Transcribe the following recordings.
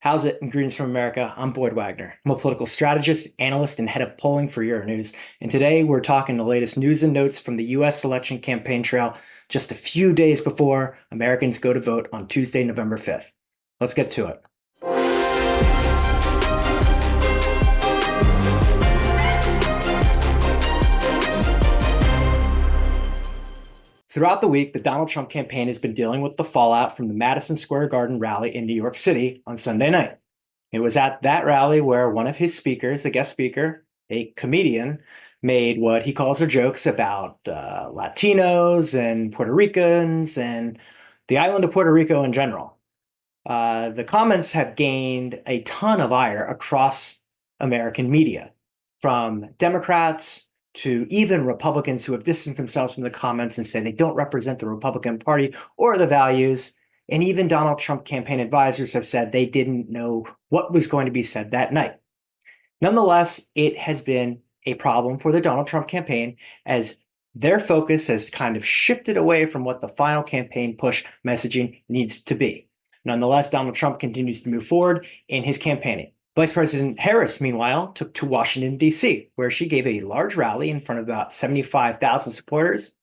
How's it? And greetings from America. I'm Boyd Wagner. I'm a political strategist, analyst, and head of polling for Euronews. And today we're talking the latest news and notes from the US election campaign trail just a few days before Americans go to vote on Tuesday, November 5th. Let's get to it. Throughout the week, the Donald Trump campaign has been dealing with the fallout from the Madison Square Garden rally in New York City on Sunday night. It was at that rally where one of his speakers, a guest speaker, a comedian, made what he calls her jokes about Latinos and Puerto Ricans and the island of Puerto Rico in general. The comments have gained a ton of ire across American media, from Democrats to even Republicans who have distanced themselves from the comments and say they don't represent the Republican Party or the values. And even Donald Trump campaign advisors have said they didn't know what was going to be said that night. Nonetheless, it has been a problem for the Donald Trump campaign as their focus has kind of shifted away from what the final campaign push messaging needs to be. Nonetheless, Donald Trump continues to move forward in his campaigning. Vice President Harris, meanwhile, took to Washington, D.C., where she gave a large rally in front of about 75,000 supporters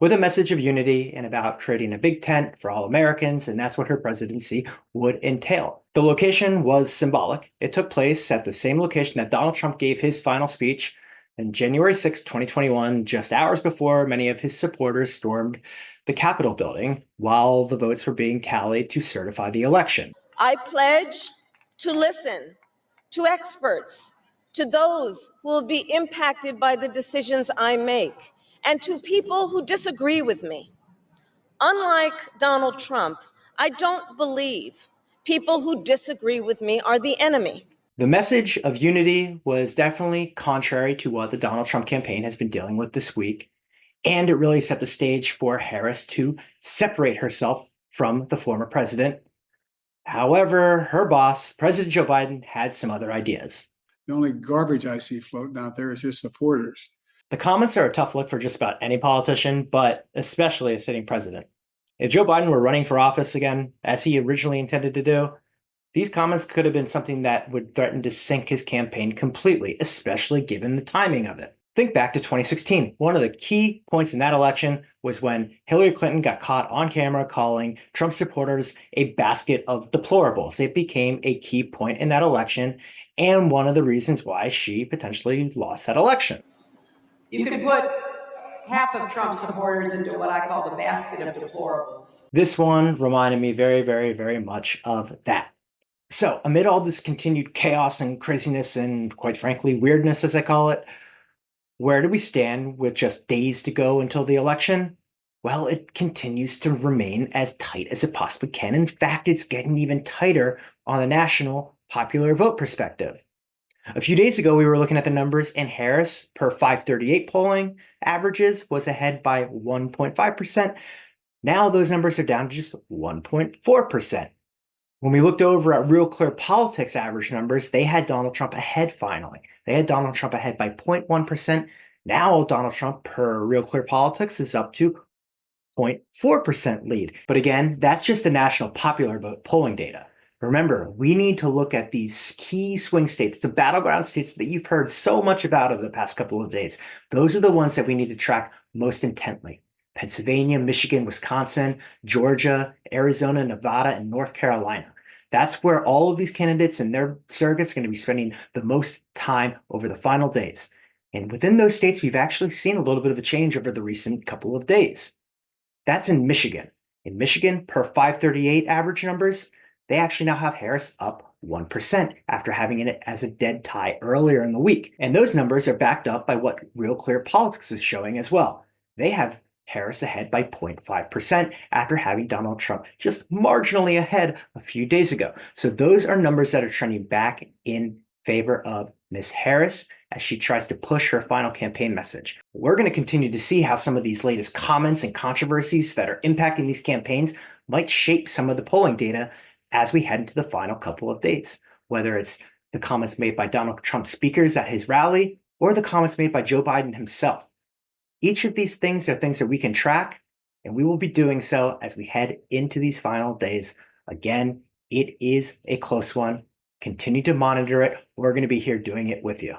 with a message of unity and about creating a big tent for all Americans, and that's what her presidency would entail. The location was symbolic. It took place at the same location that Donald Trump gave his final speech on January 6, 2021, just hours before many of his supporters stormed the Capitol building while the votes were being tallied to certify the election. I pledge to listen to experts, to those who will be impacted by the decisions I make, and to people who disagree with me. Unlike Donald Trump, I don't believe people who disagree with me are the enemy. The message of unity was definitely contrary to what the Donald Trump campaign has been dealing with this week, and it really set the stage for Harris to separate herself from the former president. However, her boss, President Joe Biden, had some other ideas. The only garbage I see floating out there is his supporters. The comments are a tough look for just about any politician, but especially a sitting president. If Joe Biden were running for office again, as he originally intended to do, these comments could have been something that would threaten to sink his campaign completely, especially given the timing of it. Think back to 2016. One of the key points in that election was when Hillary Clinton got caught on camera calling Trump supporters a basket of deplorables. It became a key point in that election and one of the reasons why she potentially lost that election. You could put half of Trump supporters into what I call the basket of deplorables. This one reminded me very, very, very much of that. So amid all this continued chaos and craziness and, quite frankly, weirdness, as I call it, where do we stand with just days to go until the election? Well, it continues to remain as tight as it possibly can. In fact, it's getting even tighter on the national popular vote perspective. A few days ago, we were looking at the numbers, and Harris, per 538 polling averages, was ahead by 1.5%. Now those numbers are down to just 1.4%. When we looked over at Real Clear Politics average numbers, they had Donald Trump ahead finally. They had Donald Trump ahead by 0.1%. Now Donald Trump, per Real Clear Politics, is up to 0.4% lead. But again, that's just the national popular vote polling data. Remember, we need to look at these key swing states, the battleground states that you've heard so much about over the past couple of days. Those are the ones that we need to track most intently. Pennsylvania, Michigan, Wisconsin, Georgia, Arizona, Nevada, and North Carolina. That's where all of these candidates and their surrogates are going to be spending the most time over the final days. And within those states, we've actually seen a little bit of a change over the recent couple of days. That's in Michigan. In Michigan, per 538 average numbers, they actually now have Harris up 1% after having it as a dead tie earlier in the week. And those numbers are backed up by what Real Clear Politics is showing as well. They have Harris ahead by 0.5% after having Donald Trump just marginally ahead a few days ago. So those are numbers that are trending back in favor of Ms. Harris as she tries to push her final campaign message. We're going to continue to see how some of these latest comments and controversies that are impacting these campaigns might shape some of the polling data as we head into the final couple of days, whether it's the comments made by Donald Trump speakers at his rally or the comments made by Joe Biden himself. Each of these things are things that we can track, and we will be doing so as we head into these final days again It is a close one. Continue to monitor it. We're going to be here doing it with you.